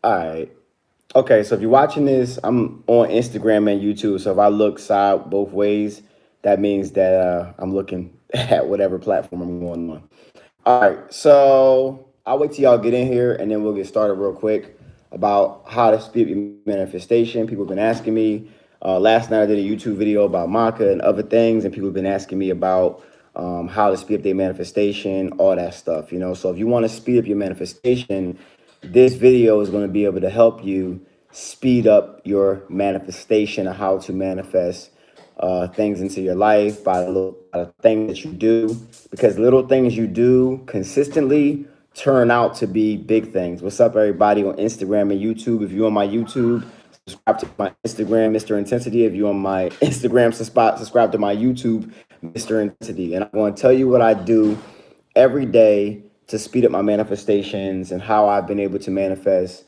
All right. Okay, so if you're watching this, I'm on Instagram and YouTube. So if I look side both ways, that means that I'm looking at whatever platform I'm going on. All right, so I'll wait till y'all get in here and then we'll get started real quick about how to speed your manifestation. People have been asking me. Last night I did a YouTube video about MACA and other things, and people have been asking me about how to speed up their manifestation, all that stuff. So if you want to speed up your manifestation, this video is going to be able to help you speed up your manifestation of how to manifest things into your life by little things that you do, because little things you do consistently turn out to be big things. What's up, everybody on Instagram and YouTube? If you're on my YouTube, subscribe to my Instagram, Mr. Intensity. If you're on my Instagram, subscribe to my YouTube, Mr. Intensity. And I'm going to tell you what I do every day to speed up my manifestations and how I've been able to manifest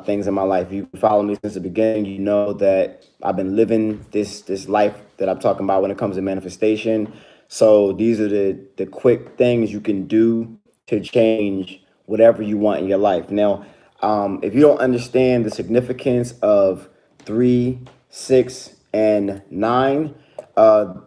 things in my life. If you follow me since the beginning, you know that I've been living this life that I'm talking about when it comes to manifestation. So these are the quick things you can do to change whatever you want in your life. Now, if you don't understand the significance of 3, 6, and 9,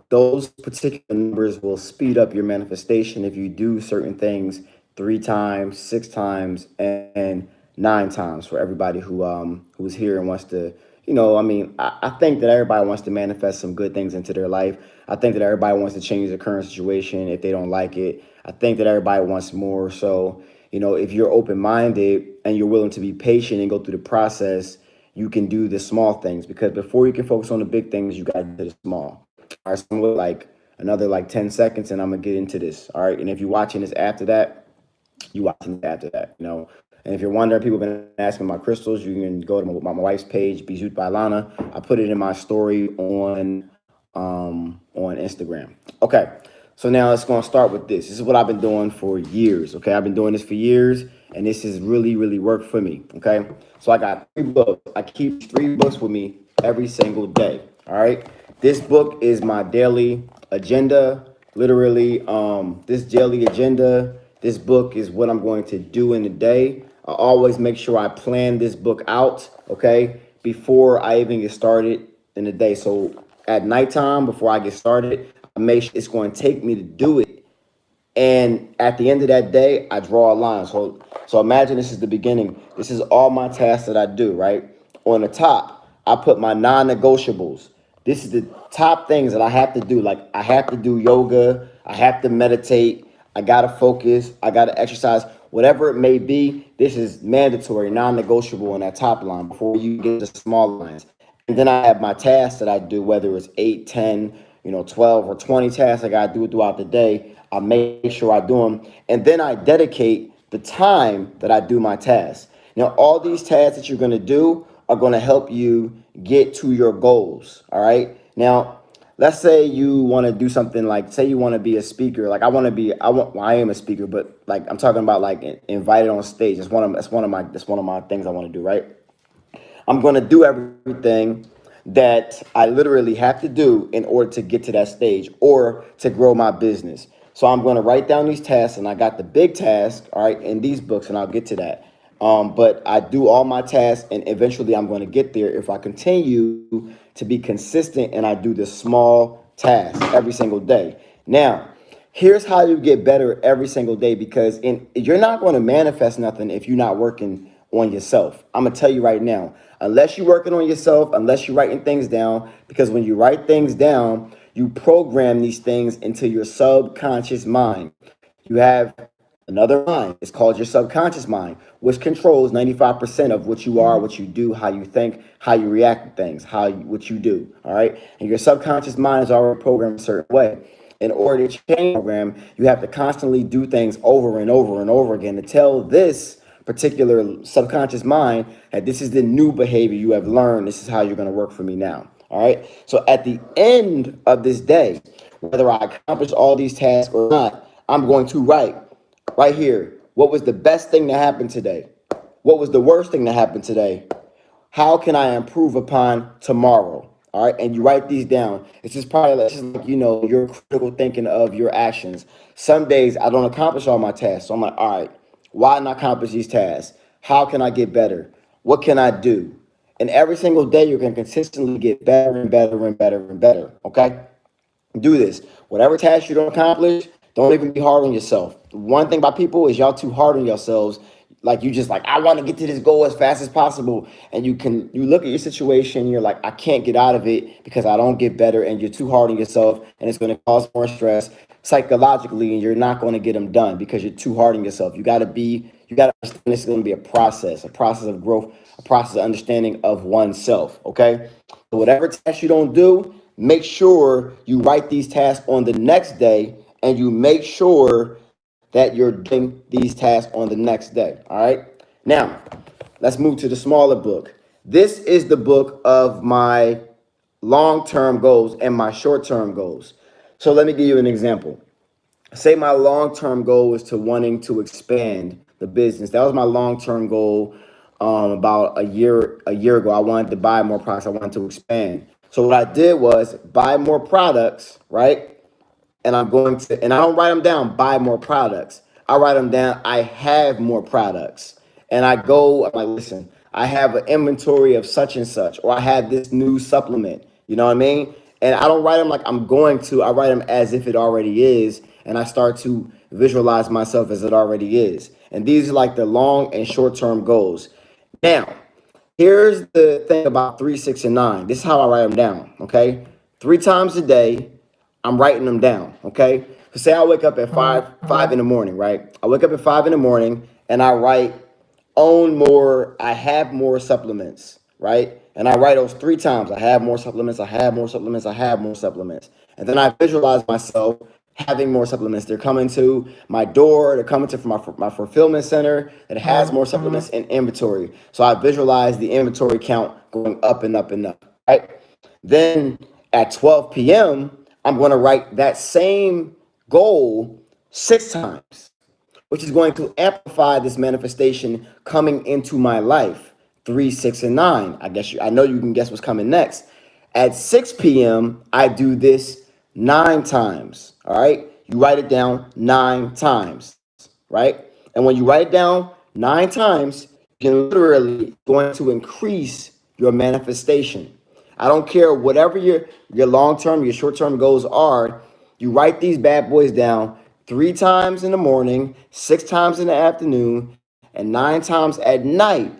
those particular numbers will speed up your manifestation if you do certain things 3 times, 6 times, and 9 times. For everybody who's here and wants to, I think that everybody wants to manifest some good things into their life. I think that everybody wants to change their current situation if they don't like it. I think that everybody wants more. So, if you're open-minded and you're willing to be patient and go through the process, you can do the small things, because before you can focus on the big things, you got to do the small. All right, so I'm with like another like 10 seconds and I'm gonna get into this. All right. And if you're watching this after that, you watching it after that. And if you're wondering, people have been asking my crystals, you can go to my wife's page, Bijut by Lana. I put it in my story on Instagram. Okay. So now let's go and start with this. This is what I've been doing for years. Okay. I've been doing this for years and this has really, really worked for me. Okay. So I got 3 books. I keep 3 books with me every single day. All right. This book is my daily agenda. Literally, this daily agenda, this book is what I'm going to do in the day. I always make sure I plan this book out, okay, before I even get started in the day. So at nighttime, before I get started, I make sure it's going to take me to do it. And at the end of that day, I draw a line. So imagine this is the beginning. This is all my tasks that I do, right? On the top, I put my non-negotiables. This is the top things that I have to do. Like I have to do yoga. I have to meditate. I got to focus. I got to exercise. Whatever it may be, this is mandatory, non-negotiable on that top line before you get to small lines. And then I have my tasks that I do, whether it's 8, 10, 12 or 20 tasks I got to do throughout the day. I make sure I do them. And then I dedicate the time that I do my tasks. Now, all these tasks that you're going to do are going to help you get to your goals. All right. Now, let's say you want to do something like, say you want to be a speaker. Like well, I am a speaker, but like I'm talking about like invited on stage. That's one of my things I want to do. Right. I'm going to do everything that I literally have to do in order to get to that stage or to grow my business. So I'm going to write down these tasks, and I got the big task, all right, in these books, and I'll get to that. But I do all my tasks, and eventually I'm going to get there if I continue to be consistent and I do the small tasks every single day. Now, here's how you get better every single day, because you're not going to manifest nothing if you're not working on yourself. I'm going to tell you right now, unless you're working on yourself, unless you're writing things down, because when you write things down, you program these things into your subconscious mind. You have another mind. It's called your subconscious mind, which controls 95% of what you are, what you do, how you think, how you react to things, what you do. All right. And your subconscious mind is already programmed a certain way. In order to change the program, you have to constantly do things over and over and over again to tell this particular subconscious mind that this is the new behavior you have learned. This is how you're going to work for me now. All right. So at the end of this day, whether I accomplish all these tasks or not, I'm going to write right here, what was the best thing that happened today? What was the worst thing that happened today? How can I improve upon tomorrow? All right. And you write these down. It's just probably like, your critical thinking of your actions. Some days I don't accomplish all my tasks. So I'm like, all right, why not accomplish these tasks? How can I get better? What can I do? And every single day, you're going to consistently get better and better and better and better. Okay? Do this. Whatever task you don't accomplish, don't even be hard on yourself. One thing about people is y'all too hard on yourselves. Like you just like, I want to get to this goal as fast as possible. And you look at your situation, you're like, I can't get out of it because I don't get better, and you're too hard on yourself, and it's going to cause more stress psychologically, and you're not going to get them done because you're too hard on yourself. You got to understand this is going to be a process of growth, a process of understanding of oneself. Okay. So whatever task you don't do, make sure you write these tasks on the next day, and you make sure that you're doing these tasks on the next day. All right. Now, let's move to the smaller book. This is the book of my long term goals and my short term goals. So let me give you an example. Say my long term goal is to wanting to expand the business. That was my long term goal about a year ago. I wanted to buy more products. I wanted to expand. So what I did was buy more products, right? And and I don't write them down, buy more products. I write them down, I have more products. And I'm like, listen, I have an inventory of such and such, or I have this new supplement. You know what I mean? And I don't write them like I'm going to, I write them as if it already is. And I start to visualize myself as it already is. And these are like the long and short term goals. Now, here's the thing about 3, 6, and 9. This is how I write them down. Okay. 3 times a day, I'm writing them down. Okay. So say I wake up at five in the morning, right? I wake up at 5 in the morning and I write own more, I have more supplements, right? And I write those 3 times. I have more supplements, I have more supplements, I have more supplements. And then I visualize myself having more supplements. They're coming to my door, they're coming to my fulfillment center that has more supplements in inventory. So I visualize the inventory count going up and up and up, right? Then at 12 p.m., I'm going to write that same goal 6 times, which is going to amplify this manifestation coming into my life. 3, 6, and 9. I know you can guess what's coming next. At 6 p.m., I do this 9 times. All right. You write it down 9 times. Right. And when you write it down 9 times, you're literally going to increase your manifestation. I don't care whatever your long-term, your short-term goals are. You write these bad boys down 3 times in the morning, 6 times in the afternoon, and 9 times at night.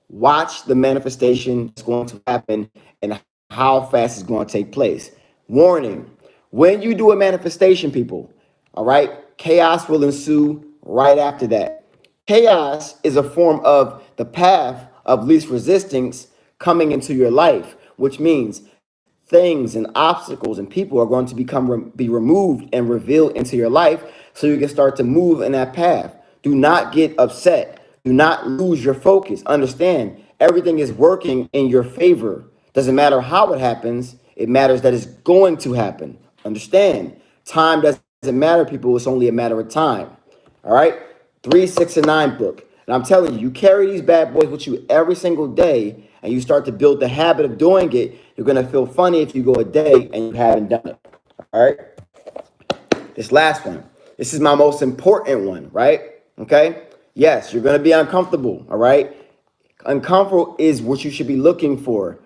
Watch the manifestation that's going to happen and how fast it's going to take place. Warning, when you do a manifestation, people, all right, chaos will ensue right after that. Chaos is a form of the path of least resistance coming into your life, which means things and obstacles and people are going to be removed and revealed into your life so you can start to move in that path. Do not get upset. Do not lose your focus. Understand, everything is working in your favor. Doesn't matter how it happens, it matters that it's going to happen. Understand, time doesn't matter, people. It's only a matter of time. All right. 3, 6, and 9 book. And I'm telling you, you carry these bad boys with you every single day, and you start to build the habit of doing it. You're going to feel funny if you go a day and you haven't done it. All right. This last one. This is my most important one, right? Okay. Yes, you're going to be uncomfortable. All right. Uncomfortable is what you should be looking for.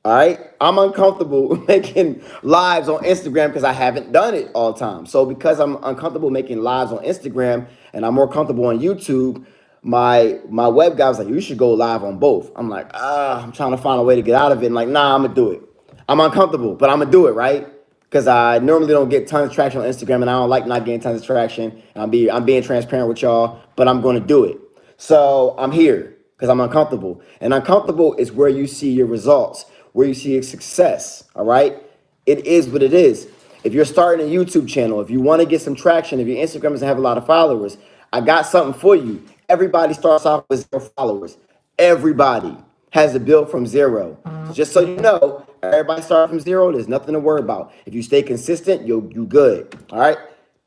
All right. I'm uncomfortable making lives on Instagram because I haven't done it all the time. So because I'm uncomfortable making lives on Instagram and I'm more comfortable on YouTube, my web guy was like, you should go live on both. I'm like, I'm trying to find a way to get out of it. And like, nah, I'm gonna do it. I'm uncomfortable, but I'm gonna do it, right? Because I normally don't get tons of traction on Instagram, and I don't like not getting tons of traction. I'm being transparent with y'all, but I'm gonna do it. So I'm here because I'm uncomfortable. And uncomfortable is where you see your results, where you see your success. All right. It is what it is. If you're starting a YouTube channel, if you want to get some traction, if your Instagram doesn't have a lot of followers, I got something for you. Everybody starts off with 0 followers. Everybody has to build from 0. So just so you know, everybody starts from 0. There's nothing to worry about. If you stay consistent, you good. All right.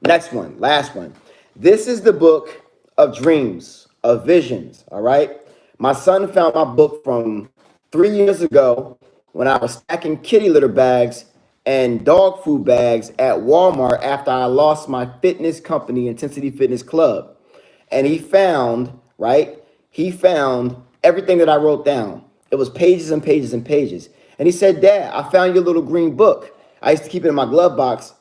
Next one, last one. This is the book of dreams, of visions. All right. My son found my book from 3 years ago when I was stacking kitty litter bags and dog food bags at Walmart after I lost my fitness company, In10sity Fitness Club. And he found, right? He found everything that I wrote down. It was pages and pages and pages. And he said, Dad, I found your little green book. I used to keep it in my glove box.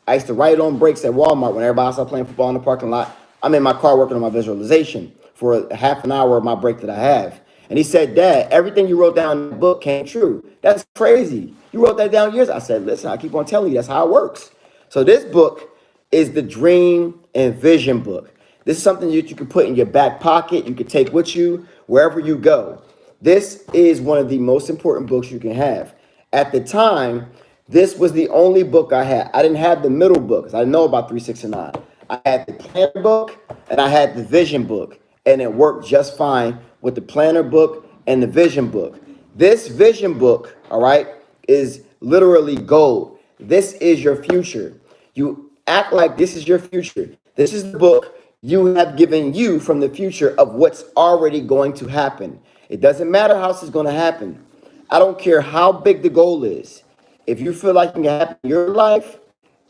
I used to write it on breaks at Walmart when everybody else was playing football in the parking lot. I'm in my car working on my visualization for a half an hour of my break that I have. And he said, Dad, everything you wrote down in the book came true. That's crazy. You wrote that down years. I said, listen, I keep on telling you that's how it works. So this book is the dream and vision book. This is something that you can put in your back pocket. You can take with you wherever you go. This is one of the most important books you can have. At the time, this was the only book I had. I didn't have the middle books. I didn't know about 369. I had the planner book and I had the vision book, and it worked just fine with the planner book and the vision book. This vision book, all right, is literally gold. This is your future. You act like this is your future. This is the book you have given you from the future of what's already going to happen. It doesn't matter how this is going to happen. I don't care how big the goal is. If you feel like it can happen in your life,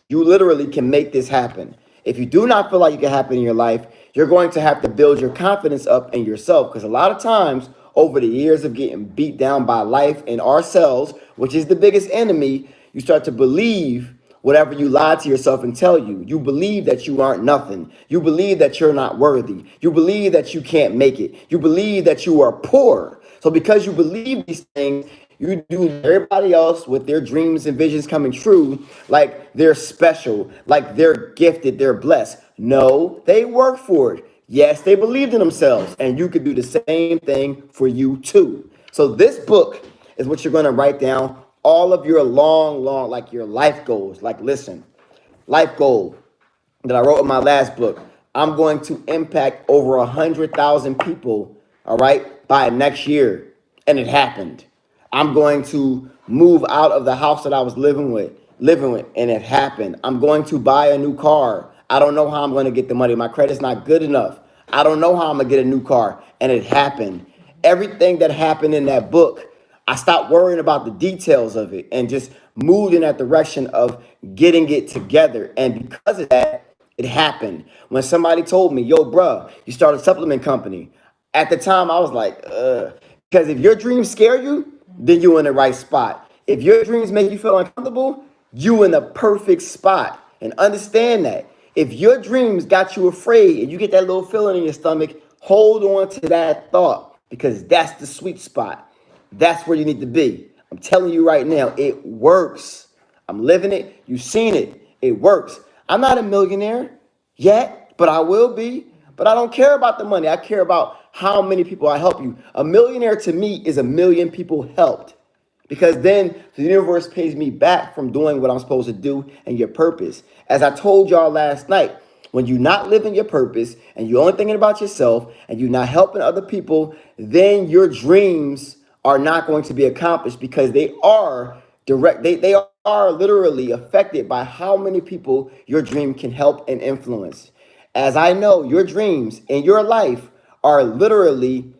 you literally can make this happen. If you do not feel like it can happen in your life, you're going to have to build your confidence up in yourself. Because a lot of times, over the years of getting beat down by life and ourselves, which is the biggest enemy, you start to believe whatever you lie to yourself and tell you. You believe that you aren't nothing. You believe that you're not worthy. You believe that you can't make it. You believe that you are poor. So because you believe these things, you do everybody else with their dreams and visions coming true like they're special, like they're gifted, they're blessed. No, they work for it. Yes, they believed in themselves, and you could do the same thing for you too. So this book is what you're going to write down all of your long, like your life goals. Like, listen, life goal that I wrote in my last book. I'm going to impact over 100,000 people, all right, by next year. And it happened. I'm going to move out of the house that I was living with, and it happened. I'm going to buy a new car. I don't know how I'm going to get the money. My credit's not good enough. I don't know how I'm going to get a new car, and it happened. Everything that happened in that book, I stopped worrying about the details of it and just moved in that direction of getting it together. And because of that, it happened. When somebody told me, yo, bruh, you started a supplement company. At the time, I was like, because if your dreams scare you, then you're in the right spot. If your dreams make you feel uncomfortable, you in the perfect spot. And understand that. If your dreams got you afraid and you get that little feeling in your stomach, hold on to that thought, because that's the sweet spot. That's where you need to be. I'm telling you right now, it works. I'm living it. You've seen it. It works. I'm not a millionaire yet, but I will be. But I don't care about the money. I care about how many people I help you. A millionaire to me is 1,000,000 people helped, because then the universe pays me back from doing what I'm supposed to do and your purpose. As I told y'all last night, when you're not living your purpose and you're only thinking about yourself and you're not helping other people, then your dreams are not going to be accomplished, because they are they are literally affected by how many people your dream can help and influence. As I know, your dreams in your life are literally,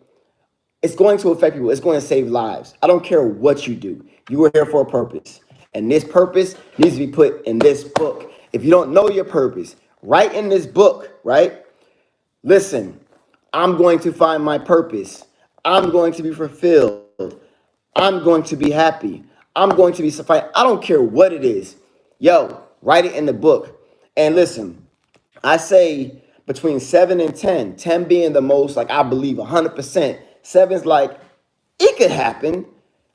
it's going to affect people. It's going to save lives. I don't care what you do. You are here for a purpose. And this purpose needs to be put in this book. If you don't know your purpose, write in this book, right? Listen, I'm going to find my purpose. I'm going to be fulfilled. I'm going to be happy. I'm going to be sufficient. I don't care what it is. Yo, write it in the book. And listen, I say between 7 and 10, 10 being the most, like I believe 100%. 7's like, it could happen,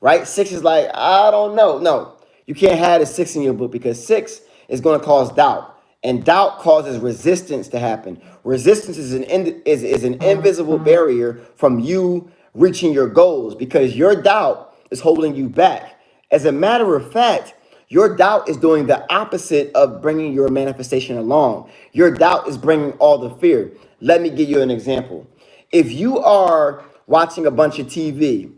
right? 6 is like, I don't know. No, you can't have a 6 in your book, because 6 is going to cause doubt. And doubt causes resistance to happen. Resistance is an invisible barrier from you reaching your goals, because your doubt is holding you back. As a matter of fact, your doubt is doing the opposite of bringing your manifestation along. Your doubt is bringing all the fear. Let me give you an example. If you are watching a bunch of TV,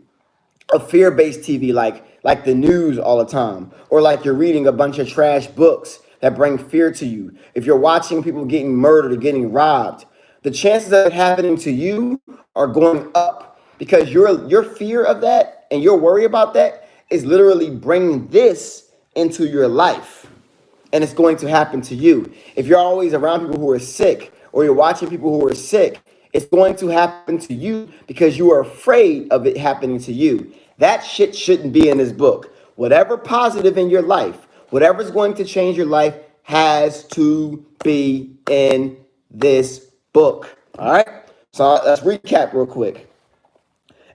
a fear-based TV, like the news all the time, or like you're reading a bunch of trash books that bring fear to you, if you're watching people getting murdered or getting robbed, the chances of it happening to you are going up, because your fear of that and your worry about that is literally bringing this into your life, and it's going to happen to you. If you're always around people who are sick, or you're watching people who are sick, It's going to happen to you because you are afraid of it happening to you. That shit shouldn't be in this book. Whatever positive in your life, whatever's going to change your life has to be in this book. All right? So let's recap real quick.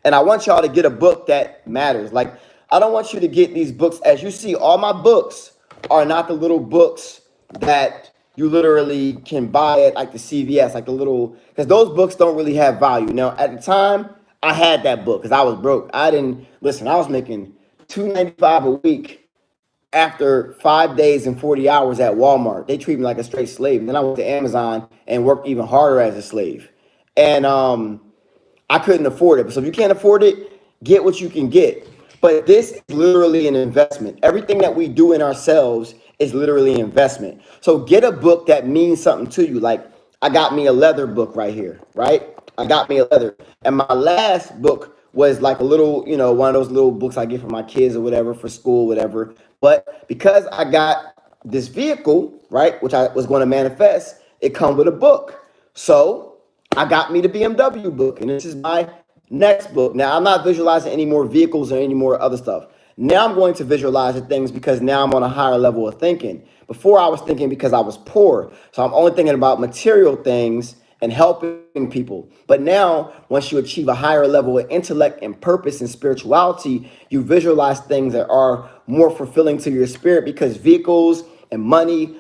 And I want y'all to get a book that matters. Like, I don't want you to get these books. As you see, all my books are not the little books that you literally can buy at like the CVS, like the little, because those books don't really have value. Now, at the time, I had that book because I was broke. I didn't, listen, I was making $2.95 a week after 5 days and 40 hours at Walmart. They treat me like a straight slave. And then I went to Amazon and worked even harder as a slave. And I couldn't afford it. So if you can't afford it, get what you can get. But this is literally an investment. Everything that we do in ourselves is literally an investment. So get a book that means something to you. Like, I got me a leather book right here, right? I got me a leather. And my last book was like a little, one of those little books I get for my kids or whatever, for school, whatever. But because I got this vehicle, right, which I was going to manifest, it comes with a book. So I got me the BMW book, and this is my next book. Now, I'm not visualizing any more vehicles or any more other stuff. Now I'm going to visualize the things because now I'm on a higher level of thinking. Before I was thinking because I was poor. So I'm only thinking about material things and helping people. But now, once you achieve a higher level of intellect and purpose and spirituality, you visualize things that are more fulfilling to your spirit, because vehicles and money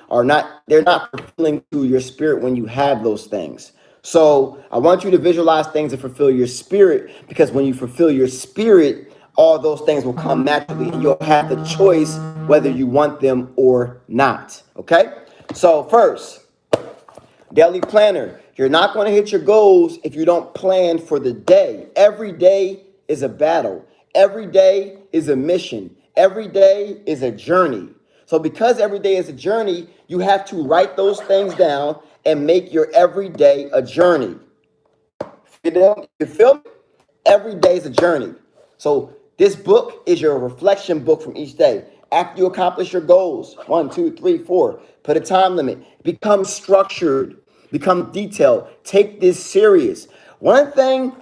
they're not fulfilling to your spirit when you have those things. So I want you to visualize things that fulfill your spirit, because when you fulfill your spirit, all those things will come naturally and you'll have the choice whether you want them or not. Okay? So first, daily planner. You're not going to hit your goals if you don't plan for the day. Every day is a battle. Every day is a mission. Every day is a journey. So because every day is a journey, you have to write those things down and make your every day a journey. You feel me? Every day is a journey. So this book is your reflection book from each day. After you accomplish your goals, 1, 2, 3, 4, put a time limit. Become structured. Become detailed. Take this serious. One thing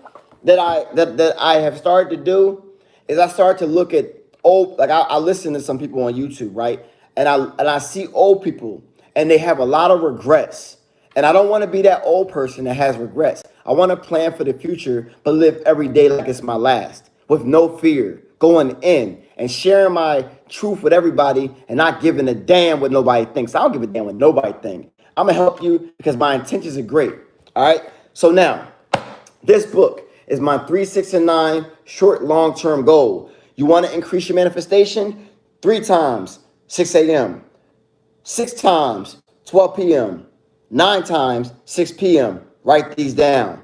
that I have started to do is I start to look at old, like I listen to some people on YouTube, right? And I see old people and they have a lot of regrets. And I don't want to be that old person that has regrets. I want to plan for the future, but live every day like it's my last, with no fear, going in and sharing my truth with everybody and not giving a damn what nobody thinks. I don't give a damn what nobody thinks. I'm going to help you because my intentions are great. All right. So now, this book is my 3, 6, and 9 short, long-term goal. You want to increase your manifestation? 3 times 6 a.m., 6 times 12 p.m., 9 times 6 p.m. Write these down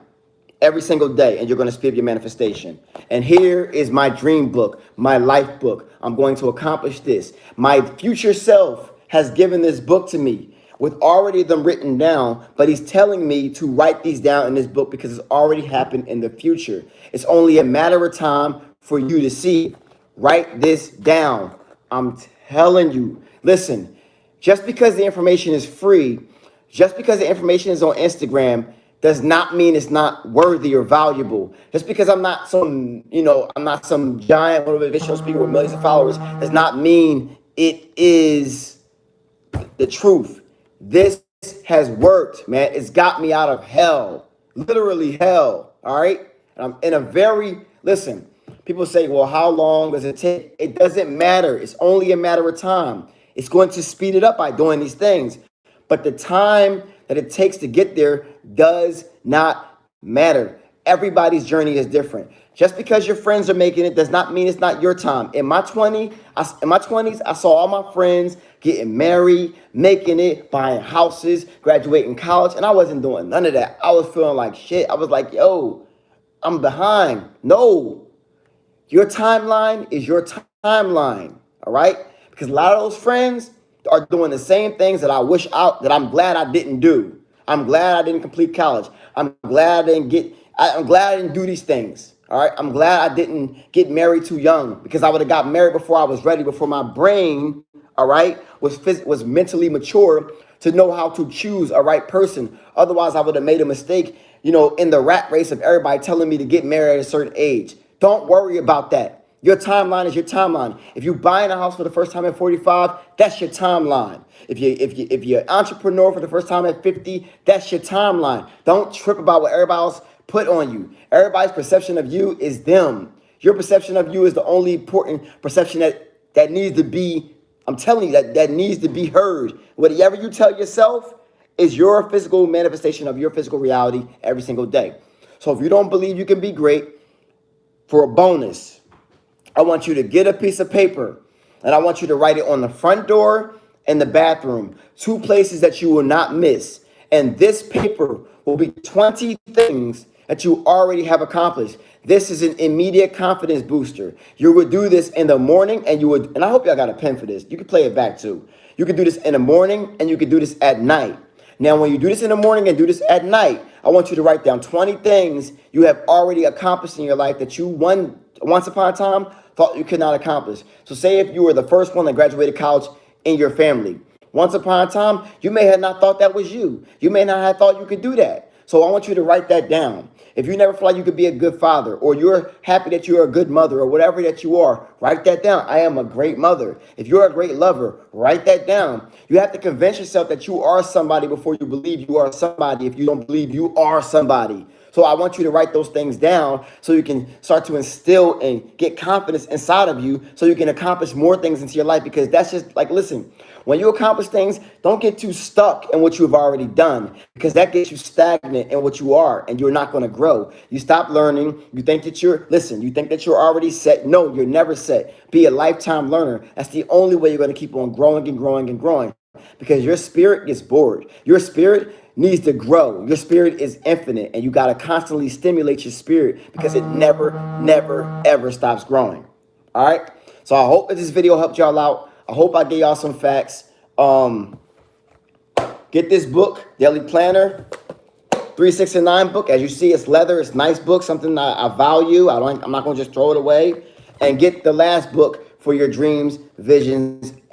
every single day, and you're going to speed up your manifestation. And here is my dream book, my life book. I'm going to accomplish this. My future self has given this book to me with already them written down, but he's telling me to write these down in this book because it's already happened in the future. It's only a matter of time for you to see. Write this down. I'm telling you. Listen, just because the information is free, just because the information is on Instagram, does not mean it's not worthy or valuable. Just because I'm not some giant motivational speaker with millions of followers, does not mean it is the truth. This has worked, man. It's got me out of hell, literally hell. All right. And I'm in a listen, people say, well, how long does it take? It doesn't matter. It's only a matter of time. It's going to speed it up by doing these things. But the time that it takes to get there does not matter. Everybody's journey is different. Just because your friends are making it does not mean it's not your time. In my 20s, I saw all my friends getting married, making it, buying houses, graduating college, and I wasn't doing none of that. I was feeling like shit. I was like, yo, I'm behind. No, your timeline is your timeline, all right? Because a lot of those friends are doing the same things that I'm glad I didn't do. I'm glad I didn't complete college. I'm glad I didn't do these things. All right. I'm glad I didn't get married too young, because I would have got married before I was ready, before my brain, all right, was mentally mature to know how to choose a right person. Otherwise, I would have made a mistake in the rat race of everybody telling me to get married at a certain age. Don't worry about that. Your timeline is your timeline. If you're buying a house for the first time at 45, that's your timeline. If you're an entrepreneur for the first time at 50, that's your timeline. Don't trip about what everybody else put on you. Everybody's perception of you is them. Your perception of you is the only important perception that needs to be, I'm telling you, that needs to be heard. Whatever you tell yourself is your physical manifestation of your physical reality every single day. So if you don't believe you can be great, for a bonus, I want you to get a piece of paper and I want you to write it on the front door and the bathroom, 2 places that you will not miss. And this paper will be 20 things that you already have accomplished. This is an immediate confidence booster. You would do this in the morning and I hope y'all got a pen for this. You can play it back too. You can do this in the morning and you can do this at night. Now, when you do this in the morning and do this at night, I want you to write down 20 things you have already accomplished in your life that you once upon a time thought you could not accomplish. So say if you were the first one that graduated college in your family. Once upon a time, you may have not thought that was you. You may not have thought you could do that. So I want you to write that down. If you never feel like you could be a good father, or you're happy that you're a good mother, or whatever that you are, write that down. I am a great mother. If you're a great lover, write that down. You have to convince yourself that you are somebody before you believe you are somebody. If you don't believe you are somebody. So I want you to write those things down so you can start to instill and get confidence inside of you so you can accomplish more things into your life, because that's just like, listen, when you accomplish things, don't get too stuck in what you've already done, because that gets you stagnant in what you are and you're not going to grow. You stop learning. You think that you're already set. No, you're never set. Be a lifetime learner. That's the only way you're going to keep on growing and growing and growing, because your spirit gets bored. Your spirit needs to grow. Your spirit is infinite and you got to constantly stimulate your spirit because it never, ever stops growing. All right. So I hope that this video helped y'all out. I hope I gave y'all some facts. Get this book, Daily Planner, 369 book. As you see, it's leather. It's a nice book, something I value. I'm not going to just throw it away. And get the last book for your dreams, visions, and